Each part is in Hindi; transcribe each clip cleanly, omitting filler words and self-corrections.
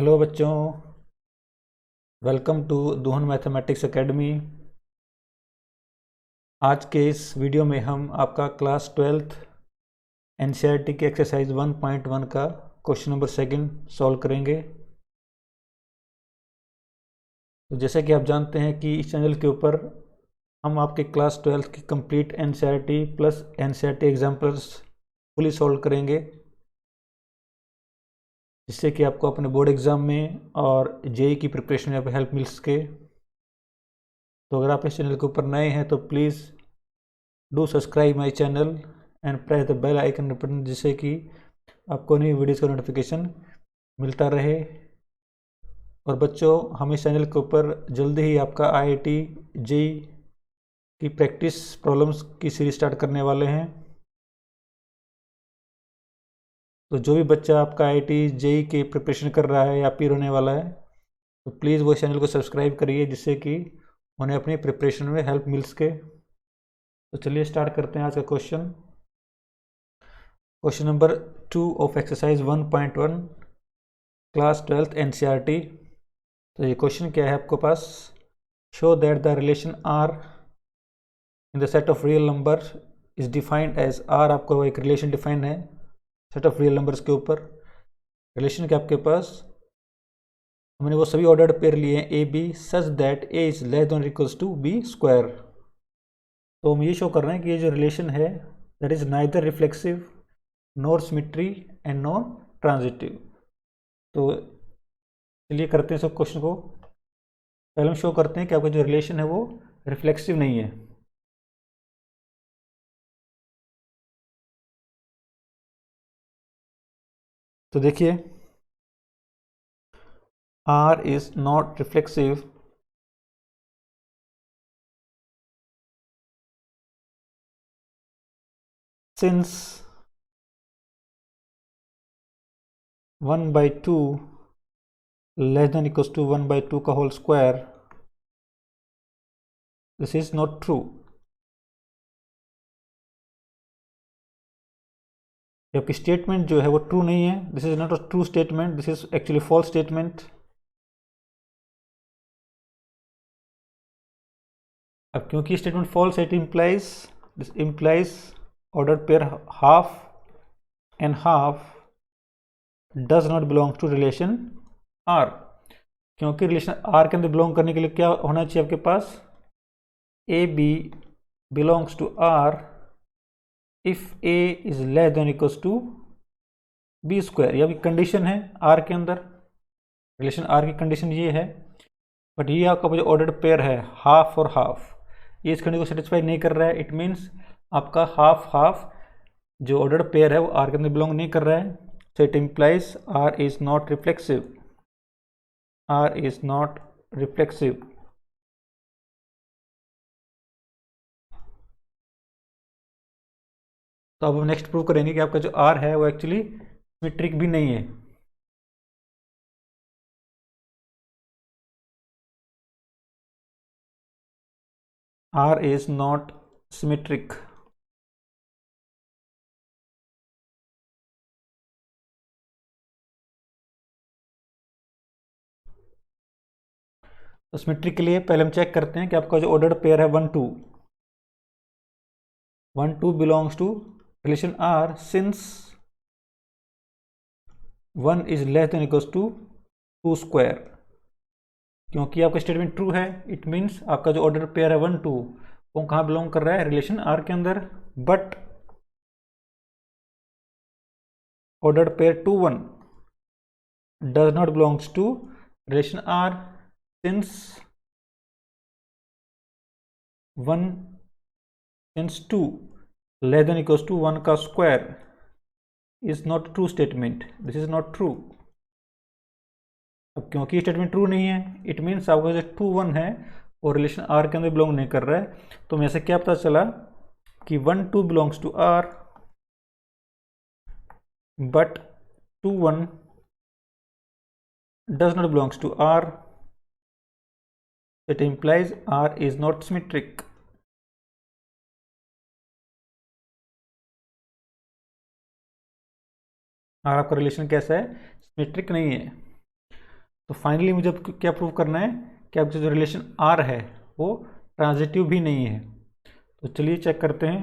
हेलो बच्चों, welcome to Duhan mathematics academy. आज के इस वीडियो में हम आपका क्लास 12th एनसीईआरटी के एक्सरसाइज 1.1 का क्वेश्चन नंबर सेकंड सॉल्व करेंगे। तो जैसे कि आप जानते हैं कि इस चैनल के ऊपर हम आपके क्लास 12th की complete NCERT plus NCERT examples fully solve करेंगे, जिससे कि आपको अपने बोर्ड एग्ज़ाम में और जेई की प्रिपरेशन में हेल्प मिल सके। तो अगर आप इस चैनल के ऊपर नए हैं तो please do subscribe my channel and press the bell icon button, जिससे कि आपको नई वीडियोज़ का नोटिफिकेशन मिलता रहे। और बच्चों, हम इस चैनल के ऊपर जल्दी ही आपका आईआईटी जेई की प्रैक्टिस प्रॉब्लम्स की सीरीज स्टार्ट करने वाले हैं। तो जो भी बच्चा आपका आईआईटी जेई की प्रिपरेशन कर रहा है या पीर होने वाला है, तो प्लीज़ वो चैनल को सब्सक्राइब करिए, जिससे कि उन्हें अपनी प्रिपरेशन में हेल्प मिल सके। तो चलिए स्टार्ट करते हैं आज का question number 2 of exercise 1.1 class 12th NCERT. तो ये क्वेश्चन क्या है आपके पास? Show that the relation R in the set of real number is defined as. R आपको एक रिलेशन डिफाइन है सेट ऑफ रियल नंबर्स के ऊपर। रिलेशन के आपके पास हमने वो सभी ऑर्डर्ड पेयर लिए हैं A B such that A is less than equals to B square. तो हम ये शो कर रहे हैं कि ये जो रिलेशन है that is neither reflexive nor symmetry and nor transitive. तो चलिए करते हैं सब क्वेश्चन को। पहले हम शो करते हैं कि आपका जो रिलेशन है वो रिफ्लेक्सिव नहीं है। तो देखिए, R is not reflexive since 1 by 2 less than equals to 1 by 2 का whole square. This is not true. आपकी स्टेटमेंट जो है वो ट्रू नहीं है। This is not a true statement, this is actually false statement. अब क्योंकि स्टेटमेंट फॉल्स है, it implies this implies order pair half and half does not belong to relation R. क्योंकि रिलेशन आर के अंदर बिलोंग करने के लिए क्या होना चाहिए आपके पास? A B belongs to R if A is less than equals to B square. यह भी कंडीशन है आर के अंदर, रिलेशन आर की कंडीशन ये है। बट ये आपका जो ऑर्डर्ड पेयर है हाफ और हाफ, ये इस कंडीशन को सेटिस्फाई नहीं कर रहा है। इट मीन्स आपका हाफ हाफ जो ऑर्डर्ड पेयर है वो आर के अंदर बिलोंग नहीं कर रहा है। So it implies R is not reflexive. R is not reflexive. तो अब हम नेक्स्ट प्रूव करेंगे कि आपका जो आर है वो एक्चुअली सिमेट्रिक भी नहीं है। R is not symmetric. तो सिमेट्रिक के लिए पहले हम चेक करते हैं कि आपका जो ऑर्डर्ड पेयर है 1 2 belongs to relation R since 1 is less than equals to 2 square. क्योंकि आपका स्टेटमेंट ट्रू है, इट मीन्स आपका जो ऑर्डर पेयर है 1 2 वो कहाँ बिलोंग कर रहा है? रिलेशन R के अंदर। But order pair 2 1 does not belongs to relation R since 1 since 2 less than equals to 1 का square is not true statement. This is not true. अब क्योंकि स्टेटमेंट ट्रू नहीं है, इट मीन्स आपका जो 2 1 है और रिलेशन आर के अंदर बिलोंग नहीं कर रहा है। तो हमें से क्या पता चला कि 1 2 belongs to R but 2 1 does not belongs to R. It implies R is not symmetric. R आपका रिलेशन कैसा है? सिमेट्रिक नहीं है। तो फाइनली मुझे क्या प्रूव करना है कि आपका जो रिलेशन आर है वो ट्रांजिटिव भी नहीं है। तो चलिए चेक करते हैं।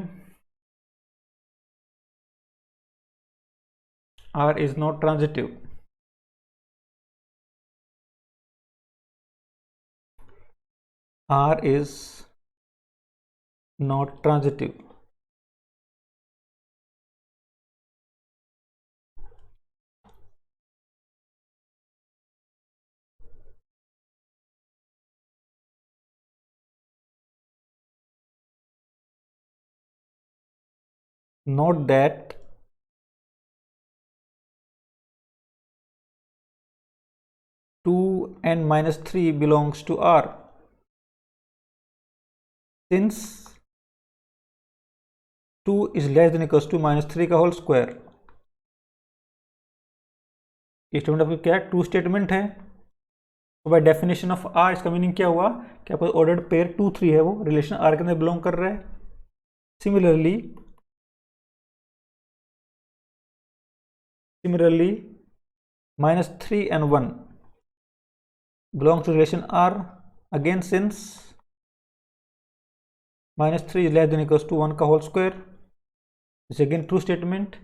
R is not transitive. R is not transitive. Note that 2 and minus 3 belongs to R. Since 2 is less than equals to minus 3 का होल स्क्वायर। ये स्टेटमेंट आपका क्या है? टू स्टेटमेंट है। तो बाय डेफिनेशन ऑफ आर इसका मीनिंग क्या हुआ कि आपका ऑर्डर्ड पेयर 2 3 है, वो रिलेशन आर के अंदर बिलोंग कर रहा है। Similarly minus 3 and 1 belongs to relation R. Again, since minus 3 is less than equals to 1 का whole square, this is again true statement.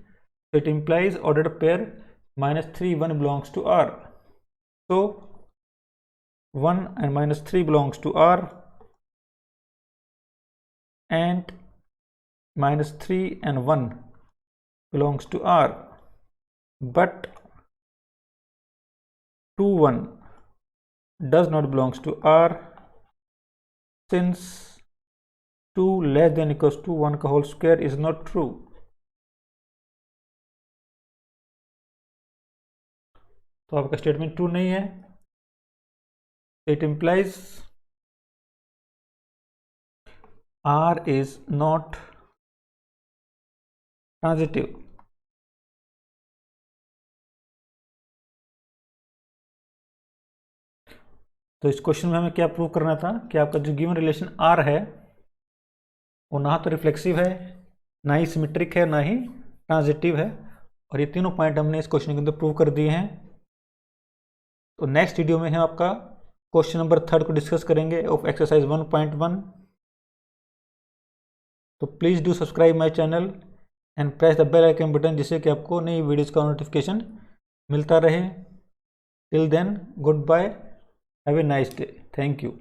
So it implies ordered pair minus 3 1 belongs to R. So 1 and minus 3 belongs to R, and minus 3 and 1 belongs to R, but 2 1 does not belongs to R, since 2 less than equals to 1 का whole square is not true. तो आपका स्टेटमेंट ट्रू नहीं है। It implies R is not transitive. तो इस क्वेश्चन में हमें क्या प्रूव करना था कि आपका जो गिवन रिलेशन R है वो ना तो रिफ्लेक्सिव है, ना ही सिमेट्रिक है, ना ही ट्रांजिटिव है। और ये तीनों पॉइंट हमने इस क्वेश्चन के अंदर प्रूव कर दिए हैं। तो नेक्स्ट वीडियो में हम आपका क्वेश्चन नंबर 3 को डिस्कस करेंगे ऑफ एक्सरसाइज 1.1। तो please do subscribe my channel and press the bell icon button, जिससे कि आपको नई वीडियोज़ का नोटिफिकेशन मिलता रहे। Till then, good bye, have a nice day, thank you.